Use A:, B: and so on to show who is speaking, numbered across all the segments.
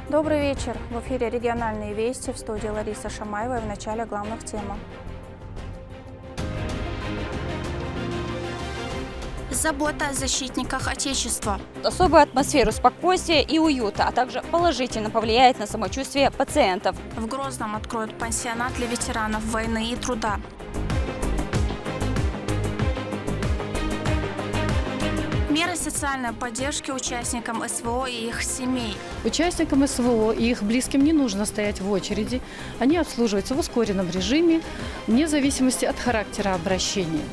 A: Добрый вечер. В эфире региональные вести, в студии Лариса Шамаева и в начале главных тем. Забота о защитниках Отечества.
B: Особую атмосферу спокойствия и уюта, а также положительно повлияет на самочувствие пациентов.
A: В Грозном откроют пансионат для ветеранов войны и труда. Меры социальной поддержки участникам СВО и их семей.
C: Участникам СВО и их близким не нужно стоять в очереди. Они обслуживаются в ускоренном режиме, вне зависимости от характера обращения.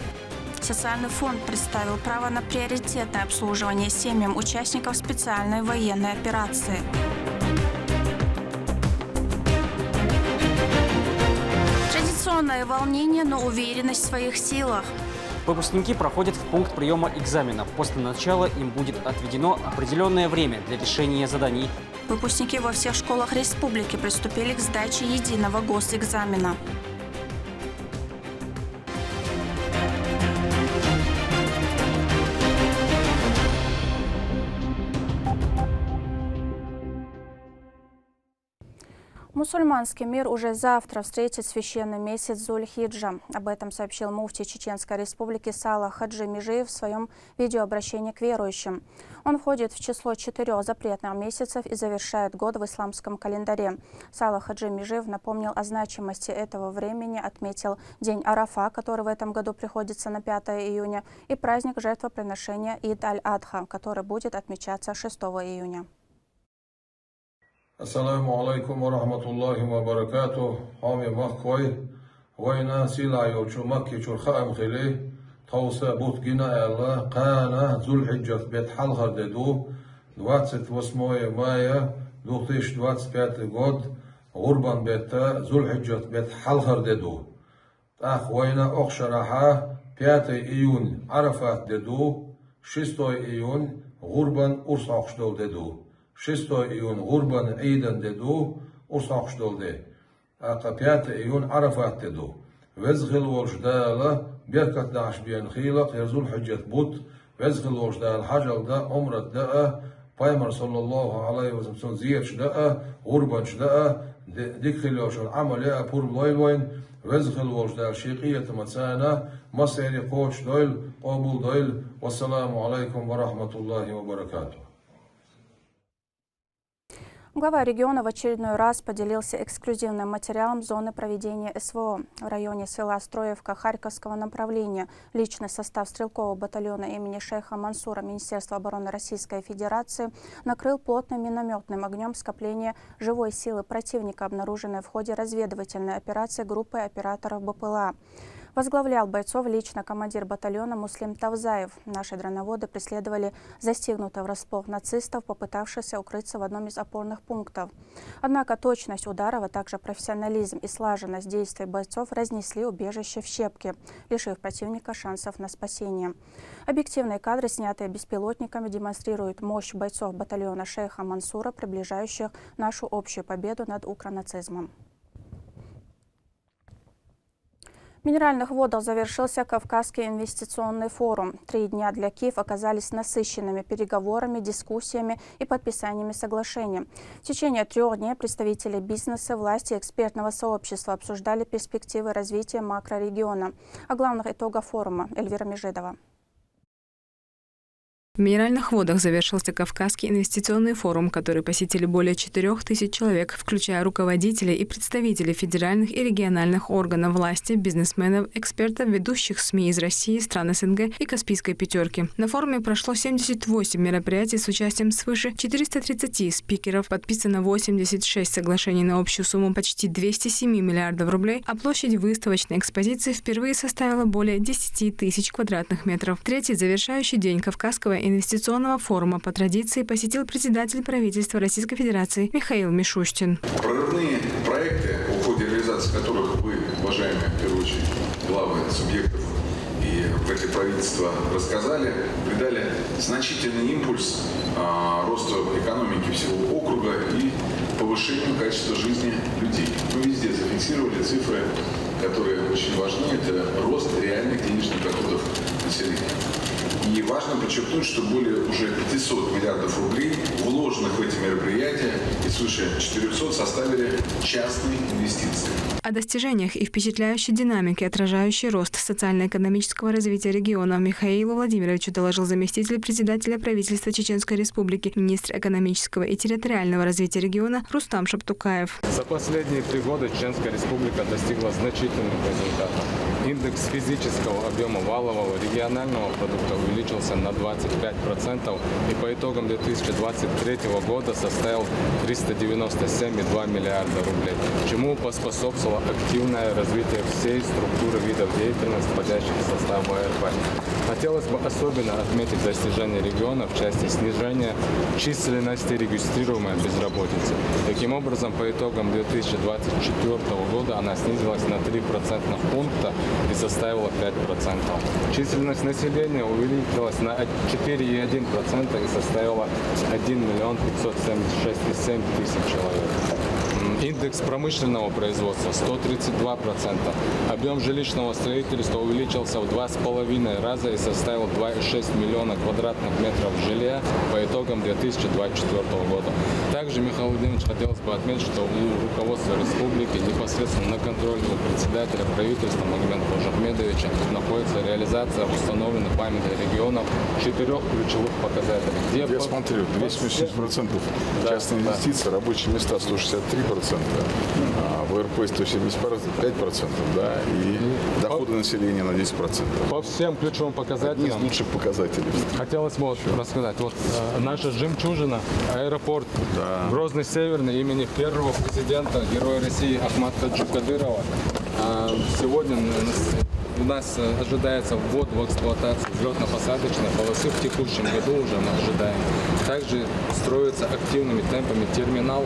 A: Социальный фонд представил право на приоритетное обслуживание семьям участников специальной военной операции. Традиционное волнение, но уверенность в своих силах.
D: Выпускники проходят в пункт приема экзамена. После начала им будет отведено определенное время для решения заданий.
A: Выпускники во всех школах республики приступили к сдаче единого госэкзамена. Мусульманский мир уже завтра встретит священный месяц Зуль-Хиджа. Об этом сообщил муфтий Чеченской республики Салах Хаджи Межиев в своем видеообращении к верующим. Он входит в число 4 запретных месяцев и завершает год в исламском календаре. Салах Хаджи Межиев напомнил о значимости этого времени, отметил День Арафа, который в этом году приходится на 5 июня, и праздник жертвоприношения Ид-аль-Адха, который будет отмечаться 6 июня.
E: Assalamu alaikum wa rahmatullahi wa barakatuh. Hami makhoi. Wayna sila yochu makki churkhaam khili. Tausa butgina Allah qana Zulhijjat bet halhar dedu. 28 мая 2025 год. Гурбан бета Zulhijjat bet halhar dedu. Ах wayna окшараха 5 июнь Арафат деду. 6 июнь Гурбан урс окшдол деду. 6 июнь Гурбан Идан деду, урсахшдолде. Ака 5 июнь Арафат деду. Везгил волждала, бекат даш биен хилак, ярзул хаджат бут, везгил волждала хаджал да, умрат да, паймар саллаллаху алейхи ва саллям зиерш да, Гурбанш да, дикхилошун амаля пур лойлвайн, везгил волждала шиқият мацана, масери коч дойл, قابل дойл, вассаламу алейкум ва рахматуллахи ва баракатух.
A: Глава региона в очередной раз поделился эксклюзивным материалом зоны проведения СВО. В районе села Строевка Харьковского направления личный состав стрелкового батальона имени шейха Мансура Министерства обороны Российской Федерации накрыл плотным минометным огнем скопление живой силы противника, обнаруженное в ходе разведывательной операции группы операторов БПЛА. Возглавлял бойцов лично командир батальона Муслим Тавзаев. Наши дроноводы преследовали застигнутых врасплох нацистов, попытавшихся укрыться в одном из опорных пунктов. Однако точность ударов, а также профессионализм и слаженность действий бойцов разнесли убежище в щепки, лишив противника шансов на спасение. Объективные кадры, снятые беспилотниками, демонстрируют мощь бойцов батальона шейха Мансура, приближающих нашу общую победу над укронацизмом. В Минеральных водах завершился Кавказский инвестиционный форум. 3 дня для Киева оказались насыщенными переговорами, дискуссиями и подписаниями соглашений. В течение 3 дней представители бизнеса, власти и экспертного сообщества обсуждали перспективы развития макрорегиона. О главных итогах форума Эльвира Межидова.
F: В Минеральных водах завершился Кавказский инвестиционный форум, который посетили более 4000 человек, включая руководителей и представителей федеральных и региональных органов власти, бизнесменов, экспертов, ведущих СМИ из России, стран СНГ и Каспийской пятерки. На форуме прошло 78 мероприятий с участием свыше 430 спикеров, подписано 86 соглашений на общую сумму почти 207 миллиардов рублей, а площадь выставочной экспозиции впервые составила более 10 тысяч квадратных метров. Третий завершающий день Кавказского инвестиционного форума по традиции посетил председатель правительства Российской Федерации Михаил Мишустин.
G: Прорывные проекты, в ходе реализации которых вы, уважаемые, в первую очередь, главы субъектов и эти правительства рассказали, придали значительный импульс росту экономики всего округа и повышению качества жизни людей. Мы везде зафиксировали цифры, которые очень важны. Это рост реальных денежных доходов населения. И Важно подчеркнуть, что более уже 500 миллиардов рублей, вложенных в эти мероприятия, и свыше 400 составили частные инвестиции.
F: О достижениях и впечатляющей динамике, отражающей рост социально-экономического развития региона, Михаилу Владимировичу доложил заместитель председателя правительства Чеченской Республики, министр экономического и территориального развития региона Рустам Шаптукаев.
H: За последние 3 года Чеченская Республика достигла значительных результатов. Индекс физического объема валового регионального продукта увеличился на 25% и по итогам 2023 года составил 397,2 миллиарда рублей, чему поспособствовало активное развитие всей структуры видов деятельности, входящих в состав ВРП. Хотелось бы особенно отметить достижения региона в части снижения численности регистрируемой безработицы. Таким образом, по итогам 2024 года она снизилась на 3 процентных пункта и составила 5%. Численность населения увеличилась на 4,1% и составила 1 576,7 тысяч человек. Индекс промышленного производства 132%. Объем жилищного строительства увеличился в 2,5 раза и составил 2,6 миллиона квадратных метров жилья по итогам 2024 года. Также, Михаил Владимирович, хотелось бы отметить, что у руководства республики непосредственно на контроле у председателя правительства Магомеда Кожахмедовича находится реализация установленных памятных регионов 4 ключевых показателей.
I: Я смотрю, 270% частные инвестиции, рабочие места 163%. ВРП 175%, да, и доходы населения на 10%.
H: По всем ключевым показателям.
I: Одни из лучших показателей.
H: Хотелось бы рассказать. Вот наша жемчужина, аэропорт Грозный Северный имени первого президента, героя России Ахмата Таджикадырова. Сегодня у нас ожидается ввод в эксплуатацию взлетно-посадочной полосы. В текущем году уже мы ожидаем. Также строится активными темпами терминал.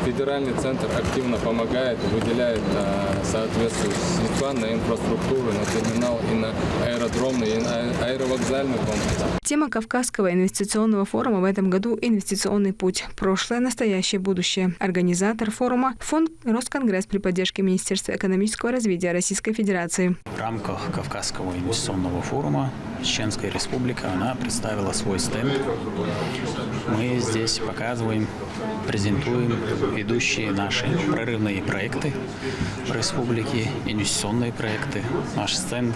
H: Федеральный центр активно помогает, выделяет соответствующие средства на инфраструктуру, на терминал и на аэродромный, и на аэровокзальный комплекс.
F: Тема Кавказского инвестиционного форума в этом году – инвестиционный путь. Прошлое, настоящее, будущее. Организатор форума – фонд Росконгресс при поддержке Министерства экономического развития Российской Федерации.
J: В рамках Кавказского инвестиционного форума Чеченская Республика, она представила свой стенд. Мы здесь показываем, презентуем ведущие наши прорывные проекты в республике, инвестиционные проекты. Наш стенд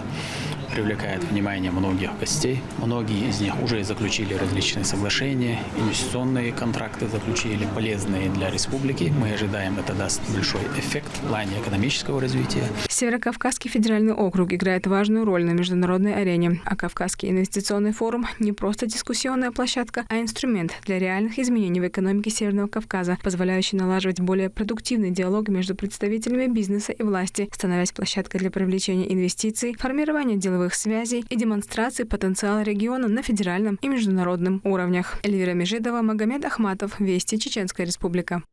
J: привлекает внимание многих гостей. Многие из них уже заключили различные соглашения, инвестиционные контракты заключили, полезные для республики. Мы ожидаем, это даст большой эффект в плане экономического развития.
F: Северокавказский федеральный округ играет важную роль на международной арене, а Кавказский инвестиционный форум – не просто дискуссионная площадка, а инструмент для реальных изменений в экономике Северного Кавказа, позволяющий налаживать более продуктивный диалог между представителями бизнеса и власти, становясь площадкой для привлечения инвестиций, формирования деловых связей и демонстрации потенциала региона на федеральном и международном уровнях. Эльвира Межидова, Магомед Ахматов, Вести, Чеченская Республика.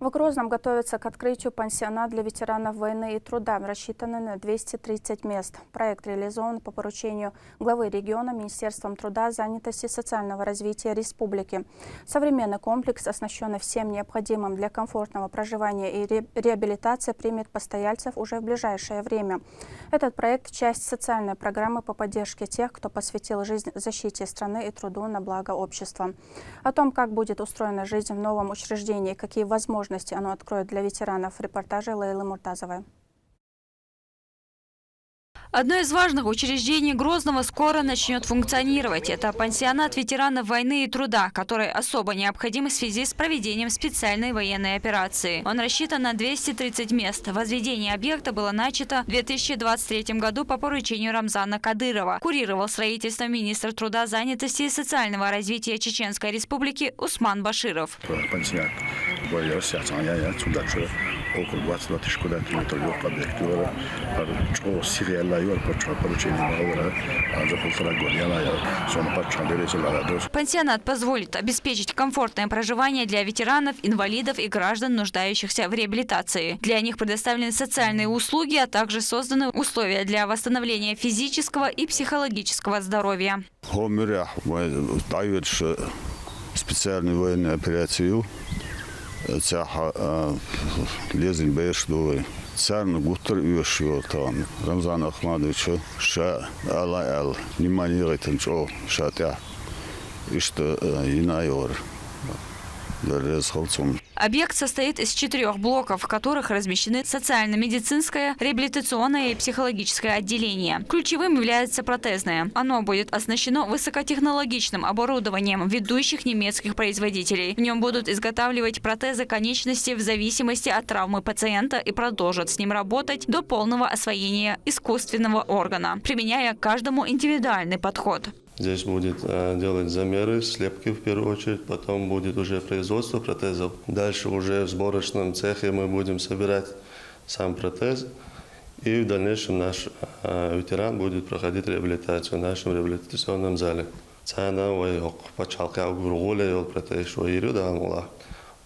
A: В Грозном готовится к открытию пансионат для ветеранов войны и труда, рассчитанный на 230 мест. Проект реализован по поручению главы региона Министерством труда, занятости и социального развития республики. Современный комплекс, оснащенный всем необходимым для комфортного проживания и реабилитации, примет постояльцев уже в ближайшее время. Этот проект – часть социальной программы по поддержке тех, кто посвятил жизнь защите страны и труду на благо общества. О том, как будет устроена жизнь в новом учреждении, какие возможности оно откроет для ветеранов, в репортаже Лейлы Муртазовой.
B: Одно из важных учреждений Грозного скоро начнет функционировать. Это пансионат ветеранов войны и труда, который особо необходим в связи с проведением специальной военной операции. Он рассчитан на 230 мест. Возведение объекта было начато в 2023 году по поручению Рамзана Кадырова. Курировал строительство министр труда, занятости и социального развития Чеченской Республики Усман Баширов. Пансионат позволит обеспечить комфортное проживание для ветеранов, инвалидов и граждан, нуждающихся в реабилитации. Для них предоставлены социальные услуги, а также созданы условия для восстановления физического и психологического здоровья.
K: Специальную военную операцию лезем бэш Царно гутер юшиотан. Рамзан Ахмадович ша алай внимание чо шатя. И что инайор.
B: Объект состоит из 4 блоков, в которых размещены социально-медицинское, реабилитационное и психологическое отделение. Ключевым является протезное. Оно будет оснащено высокотехнологичным оборудованием ведущих немецких производителей. В нем будут изготавливать протезы конечностей в зависимости от травмы пациента и продолжат с ним работать до полного освоения искусственного органа, применяя к каждому индивидуальный подход.
L: Здесь будет делать замеры, слепки в первую очередь, потом будет уже производство протезов. Дальше уже в сборочном цехе мы будем собирать сам протез. И в дальнейшем наш ветеран будет проходить реабилитацию в нашем реабилитационном зале.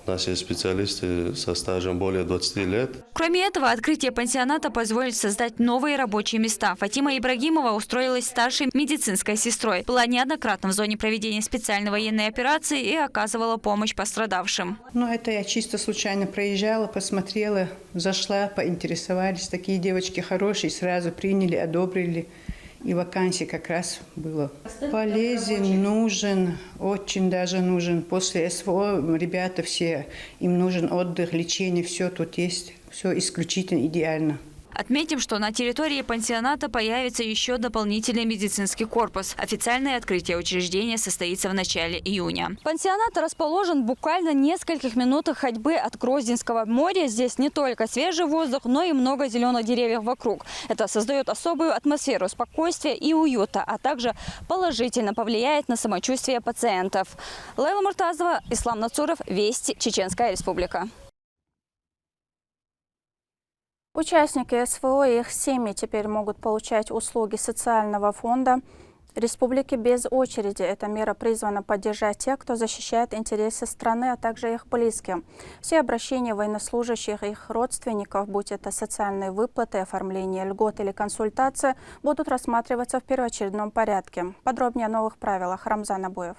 L: У нас есть специалисты со стажем более 20 лет.
B: Кроме этого, открытие пансионата позволит создать новые рабочие места. Фатима Ибрагимова устроилась старшей медицинской сестрой. Была неоднократно в зоне проведения специальной военной операции и оказывала помощь пострадавшим.
M: Это я чисто случайно проезжала, посмотрела, зашла, поинтересовались. Такие девочки хорошие, сразу приняли, одобрили. И вакансий как раз было. Полезен, нужен, очень даже нужен. После СВО ребята все, им нужен отдых, лечение, все тут есть. Все исключительно идеально.
B: Отметим, что на территории пансионата появится еще дополнительный медицинский корпус. Официальное открытие учреждения состоится в начале июня. Пансионат расположен буквально в нескольких минутах ходьбы от Грозненского моря. Здесь не только свежий воздух, но и много зеленых деревьев вокруг. Это создает особую атмосферу спокойствия и уюта, а также положительно повлияет на самочувствие пациентов. Лейла Муртазова, Ислам Нацуров, Вести, Чеченская Республика.
A: Участники СВО и их семьи теперь могут получать услуги социального фонда республики без очереди. Эта мера призвана поддержать тех, кто защищает интересы страны, а также их близких. Все обращения военнослужащих и их родственников, будь это социальные выплаты, оформление льгот или консультация, будут рассматриваться в первоочередном порядке. Подробнее о новых правилах Рамзан Абуев.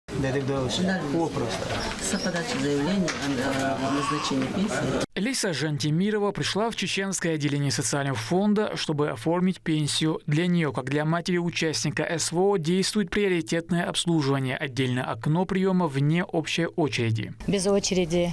N: С подачи заявления о назначении пенсии.
O: Лиса Жантимирова пришла в чеченское отделение социального фонда, чтобы оформить пенсию. Для нее, как для матери участника СВО, действует приоритетное обслуживание. Отдельное окно приема вне общей очереди.
P: Без очереди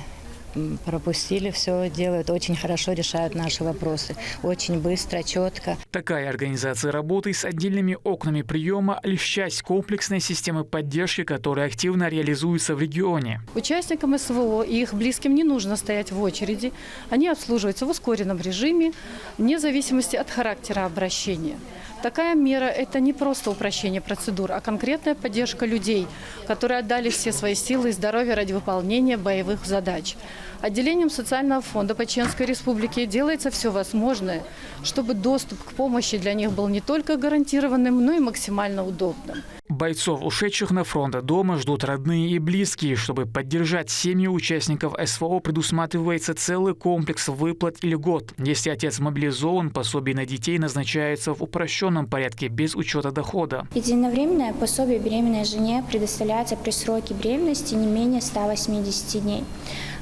P: пропустили, все делают, очень хорошо решают наши вопросы. Очень быстро, четко.
O: Такая организация работы с отдельными окнами приема – лишь часть комплексной системы поддержки, которая активно реализуется в регионе.
C: Участникам СВО и их близким не нужно стоять в очереди. Они обслуживаются в ускоренном режиме, вне зависимости от характера обращения. Такая мера – это не просто упрощение процедур, а конкретная поддержка людей, которые отдали все свои силы и здоровье ради выполнения боевых задач. Отделением социального фонда по Чеченской Республике делается все возможное, чтобы доступ к помощи для них был не только гарантированным, но и максимально удобным.
O: Бойцов, ушедших на фронт, дома ждут родные и близкие. Чтобы поддержать семьи участников СВО, предусматривается целый комплекс выплат и льгот. Если отец мобилизован, пособие на детей назначается в упрощенном порядке, без учета дохода.
Q: Единовременное пособие беременной жене предоставляется при сроке беременности не менее 180 дней.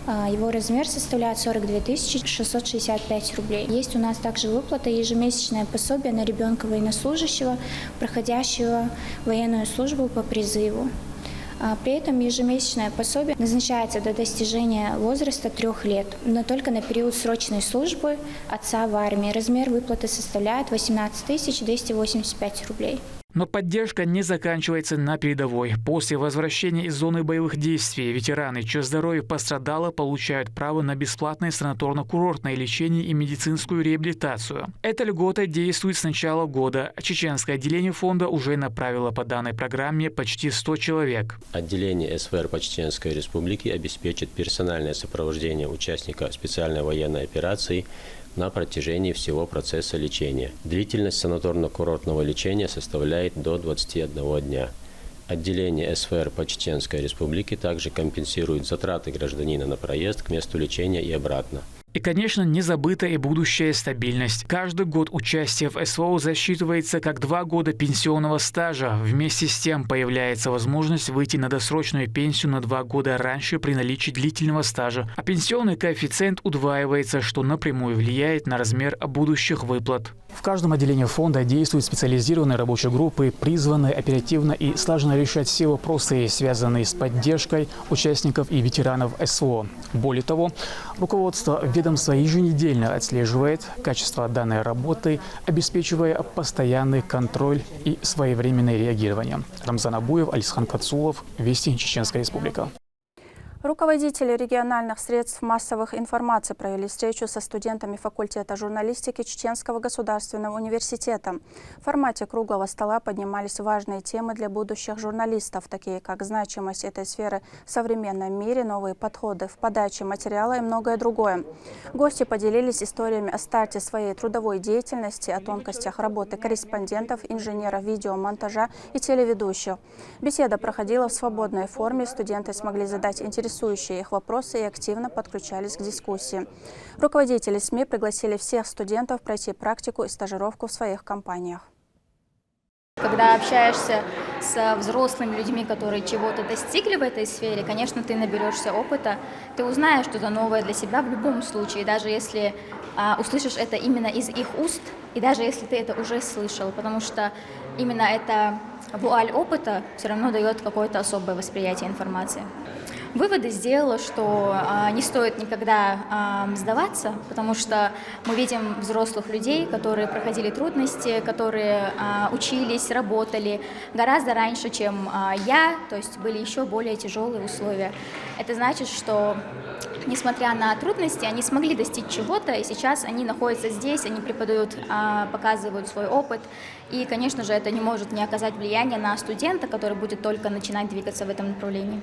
Q: Его размер составляет 42 665 рублей. Есть у нас также выплата ежемесячное пособие на ребенка военнослужащего, проходящего военную службу по призыву. При этом ежемесячное пособие назначается до достижения возраста 3 лет, но только на период срочной службы отца в армии. Размер выплаты составляет 18 285 рублей.
O: Но поддержка не заканчивается на передовой. После возвращения из зоны боевых действий ветераны, чье здоровье пострадало, получают право на бесплатное санаторно-курортное лечение и медицинскую реабилитацию. Эта льгота действует с начала года. Чеченское отделение фонда уже направило по данной программе почти 100 человек.
R: Отделение СВР по Чеченской Республике обеспечит персональное сопровождение участника специальной военной операции на протяжении всего процесса лечения. Длительность санаторно-курортного лечения составляет до 21 дня. Отделение СВР по Чеченской Республике также компенсирует затраты гражданина на проезд к месту лечения и обратно.
O: И, конечно, не забыта и будущая стабильность. Каждый год участия в СВО засчитывается как 2 года пенсионного стажа. Вместе с тем появляется возможность выйти на досрочную пенсию на 2 года раньше при наличии длительного стажа. А пенсионный коэффициент удваивается, что напрямую влияет на размер будущих выплат. В каждом отделении фонда действуют специализированные рабочие группы, призванные оперативно и слаженно решать все вопросы, связанные с поддержкой участников и ветеранов СВО. Более того, руководство ведомства еженедельно отслеживает качество данной работы, обеспечивая постоянный контроль и своевременное реагирование. Рамзан Абуев, Алисхан Кацулов, Вести, Чеченская Республика.
A: Руководители региональных средств массовых информации провели встречу со студентами факультета журналистики Чеченского государственного университета. В формате круглого стола поднимались важные темы для будущих журналистов, такие как значимость этой сферы в современном мире, новые подходы в подаче материала и многое другое. Гости поделились историями о старте своей трудовой деятельности, о тонкостях работы корреспондентов, инженеров видеомонтажа и телеведущих. Беседа проходила в свободной форме, студенты смогли задать интересующие их вопросы и активно подключались к дискуссии. Руководители СМИ пригласили всех студентов пройти практику и стажировку в своих компаниях.
S: Когда общаешься с взрослыми людьми, которые чего-то достигли в этой сфере, конечно, ты наберешься опыта, ты узнаешь что-то новое для себя в любом случае, даже если услышишь это именно из их уст, и даже если ты это уже слышал, потому что именно эта вуаль опыта все равно дает какое-то особое восприятие информации. Выводы сделала, что не стоит никогда сдаваться, потому что мы видим взрослых людей, которые проходили трудности, которые учились, работали гораздо раньше, чем я, то есть были еще более тяжелые условия. Это значит, что несмотря на трудности, они смогли достичь чего-то, и сейчас они находятся здесь, они преподают, показывают свой опыт. И, конечно же, это не может не оказать влияния на студента, который будет только начинать двигаться в этом направлении.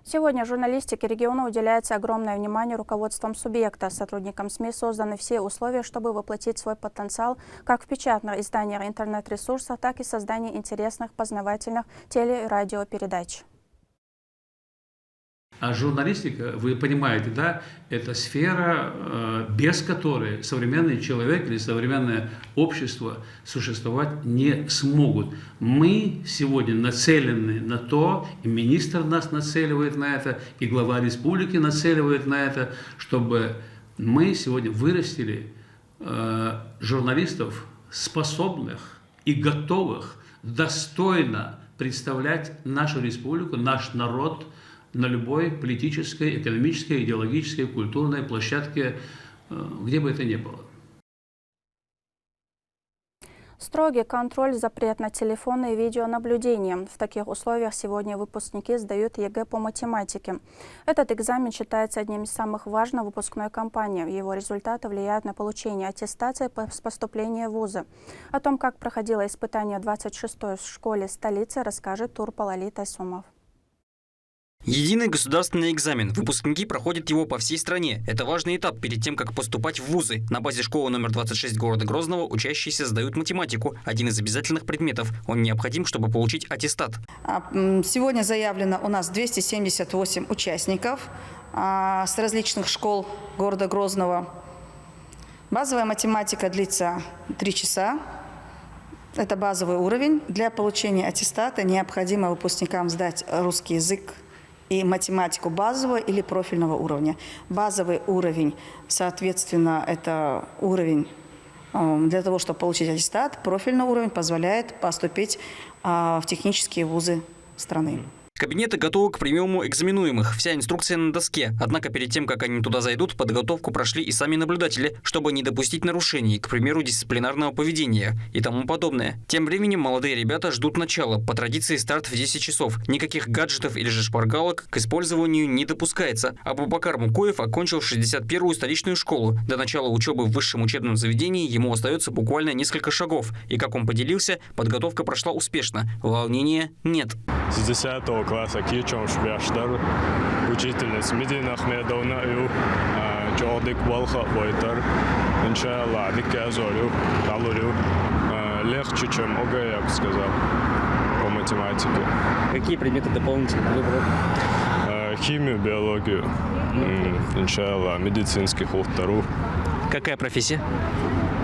A: Сегодня журналистике региона уделяется огромное внимание руководством субъекта. Сотрудникам СМИ созданы все условия, чтобы воплотить свой потенциал как в печатных изданиях интернет-ресурсах, так и в создании интересных, познавательных теле- и радиопередач.
T: А журналистика, вы понимаете, да, это сфера, без которой современный человек или современное общество существовать не смогут. Мы сегодня нацелены на то, и министр нас нацеливает на это, и глава республики нацеливает на это, чтобы мы сегодня вырастили журналистов, способных и готовых достойно представлять нашу республику, наш народ, на любой политической, экономической, идеологической, культурной площадке, где бы это ни было.
A: Строгий контроль, запрет на телефоны и видеонаблюдение. В таких условиях сегодня выпускники сдают ЕГЭ по математике. Этот экзамен считается одним из самых важных в выпускной кампании. Его результаты влияют на получение аттестации с поступления в вузы. О том, как проходило испытание 26-й в школе столицы, расскажет Турпал-Али Тайсумов.
D: Единый государственный экзамен. Выпускники проходят его по всей стране. Это важный этап перед тем, как поступать в вузы. На базе школы номер 26 города Грозного учащиеся сдают математику. Один из обязательных предметов. Он необходим, чтобы получить аттестат.
U: Сегодня заявлено у нас 278 участников с различных школ города Грозного. Базовая математика длится 3 часа. Это базовый уровень. Для получения аттестата необходимо выпускникам сдать русский язык и математику базового или профильного уровня. Базовый уровень, соответственно, это уровень для того, чтобы получить аттестат. Профильный уровень позволяет поступить в технические вузы страны.
D: Кабинеты готовы к приему экзаменуемых. Вся инструкция на доске. Однако перед тем, как они туда зайдут, подготовку прошли и сами наблюдатели, чтобы не допустить нарушений, к примеру, дисциплинарного поведения и тому подобное. Тем временем молодые ребята ждут начала. По традиции старт в 10 часов. Никаких гаджетов или же шпаргалок к использованию не допускается. Абубакар Мукоев окончил 61-ю столичную школу. До начала учебы в высшем учебном заведении ему остается буквально несколько шагов. И, как он поделился, подготовка прошла успешно. Волнения нет.
V: 60 класса Кичоншбяшдар, учительница Медина Ахмедовна Ю, Чодик Балха Бойтар, иншаллах, Виказорю, Талурю, легче, чем ОГЭ, я бы сказал, по математике.
D: Какие предметы дополнительно выбрали?
V: химию, биологию, иншалла, медицинских уторов.
D: Какая профессия?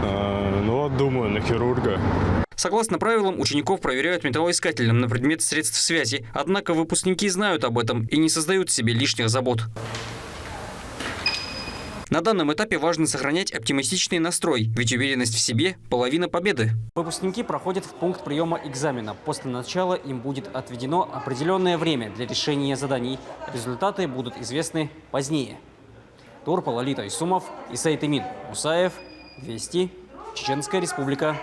V: Ну вот думаю, на хирурга.
D: Согласно правилам, учеников проверяют металлоискателем на предмет средств связи. Однако выпускники знают об этом и не создают себе лишних забот. На данном этапе важно сохранять оптимистичный настрой, ведь уверенность в себе – половина победы.
E: Выпускники проходят в пункт приема экзамена. После начала им будет отведено определенное время для решения заданий. Результаты будут известны позднее. Турпа, Лолита Исумов, Исаит Эмин Мусаев, Вести, Чеченская Республика.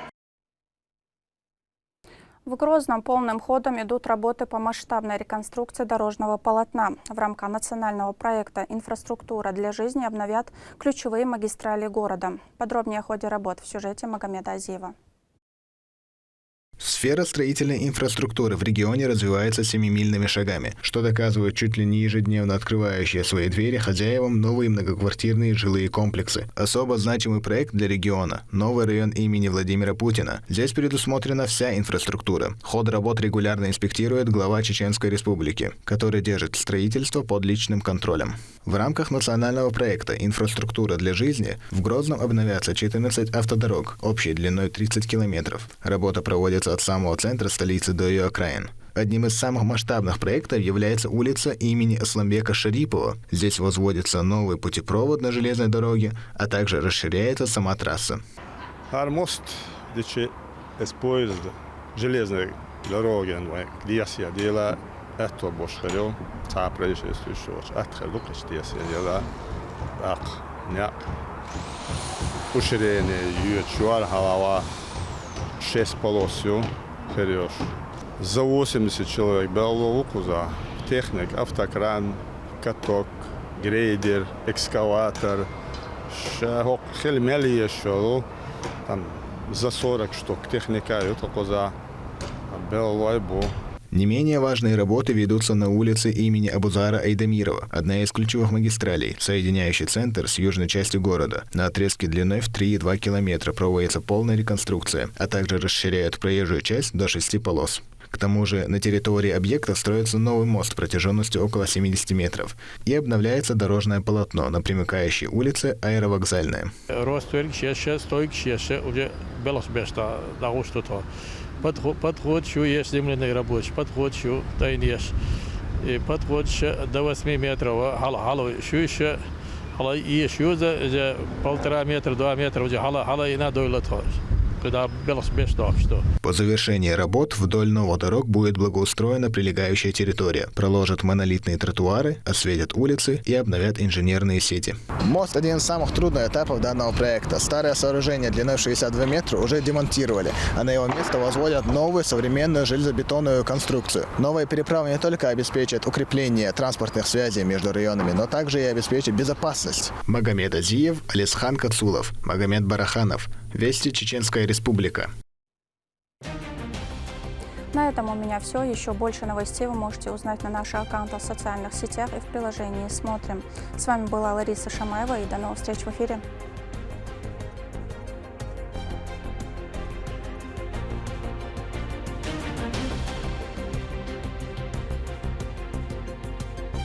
A: В Грозном полным ходом идут работы по масштабной реконструкции дорожного полотна. В рамках национального проекта «Инфраструктура для жизни» обновят ключевые магистрали города. Подробнее о ходе работ в сюжете Магомеда Азиева.
G: Сфера строительной инфраструктуры в регионе развивается семимильными шагами, что доказывают чуть ли не ежедневно открывающие свои двери хозяевам новые многоквартирные жилые комплексы. Особо значимый проект для региона – новый район имени Владимира Путина. Здесь предусмотрена вся инфраструктура. Ход работ регулярно инспектирует глава Чеченской Республики, который держит строительство под личным контролем. В рамках национального проекта «Инфраструктура для жизни» в Грозном обновятся 14 автодорог общей длиной 30 километров. Работа проводится от самого центра столицы до ее окраин. Одним из самых масштабных проектов является улица имени Асламбека Шарипова. Здесь возводится новый путепровод на железной дороге, а также расширяется сама трасса.
V: Мост, где используют железной дороги, где делают это больше, та происшествие, это лучше, делают уширение, юрчуар, халава. 6 полосью, вперед. За 80 человек было куза. Техник, автокран, каток, грейдер, экскаватор. Хельмели еще, там за 40 штук техника, это куза. Было
G: Не менее важные работы ведутся на улице имени Абузара Айдамирова, одна из ключевых магистралей, соединяющая центр с южной частью города. На отрезке длиной в 3,2 километра проводится полная реконструкция, а также расширяют проезжую часть до 6 полос. К тому же на территории объекта строится новый мост протяженностью около 70 метров и обновляется дорожное полотно на примыкающей улице Аэровокзальная.
W: Подход есть земляный рабочий, подход тайнеш, подход до 8 метров, еще за 1,5 метра, 2 метра, и надо
G: По завершении работ вдоль новодорог будет благоустроена прилегающая территория, проложат монолитные тротуары, осветят улицы и обновят инженерные сети. Мост – один из самых трудных этапов данного проекта. Старое сооружение длиной 62 метра уже демонтировали, а на его место возводят новую современную железобетонную конструкцию. Новая переправа не только обеспечит укрепление транспортных связей между районами, но также и обеспечит безопасность. Магомед Азиев, Алисхан Кацулов, Магомед Бараханов. Вести, Чеченская Республика.
A: На этом у меня все. Еще больше новостей вы можете узнать на наших аккаунтах в социальных сетях и в приложении «Смотрим». С вами была Лариса Шамаева и до новых встреч в эфире.